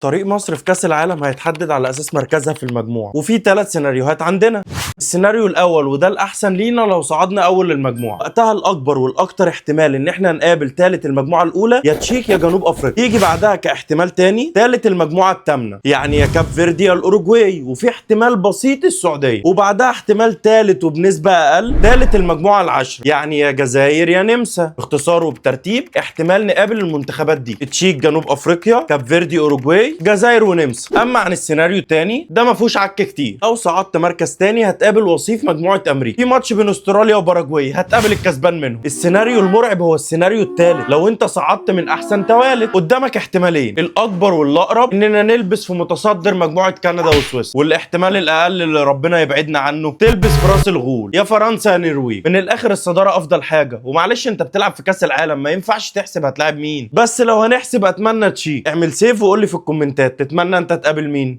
طريق مصر في كأس العالم هيتحدد على أساس مركزها في المجموعة، وفي 3 سيناريوهات عندنا. السيناريو الأول وده الأحسن لينا لو صعدنا أول للمجموعة، وقتها الأكبر والأكتر احتمال إن احنا نقابل ثالث المجموعة الأولى يا تشيك يا جنوب أفريقيا. يجي بعدها كاحتمال تاني ثالث المجموعة الثامنة، يعني يا كاب فيردي يا الأوروجواي، وفي احتمال بسيط السعودية، وبعدها احتمال ثالث وبنسبة أقل ثالث المجموعة العشر، يعني يا جزائر يا نمسا. باختصار وبترتيب احتمال نقابل المنتخبات دي: تشيك جنوب أفريقيا، كاب فيردي أوروجواي، جزائر ونمسا. اما عن السيناريو الثاني ده ما فيهوش عك كتير، لو صعدت مركز تاني هتقابل وصيف مجموعه امريكا، في ماتش بين استراليا وباراجواي هتقابل الكسبان منهم. السيناريو المرعب هو السيناريو الثالث، لو انت صعدت من احسن توالد قدامك احتمالين، الاكبر والاقرب اننا نلبس في متصدر مجموعه كندا وسويسرا، والاحتمال الاقل اللي ربنا يبعدنا عنه تلبس في راس الغول يا فرنسا يا النرويج. من الاخر الصداره افضل حاجه، ومعلش انت بتلعب في كاس العالم ما ينفعش تحسب هتلاعب مين، بس لو هنحسب اتمنى تشيك. اعمل سيف وقول لي في الكومنتات تتمنى انت تقابل مين.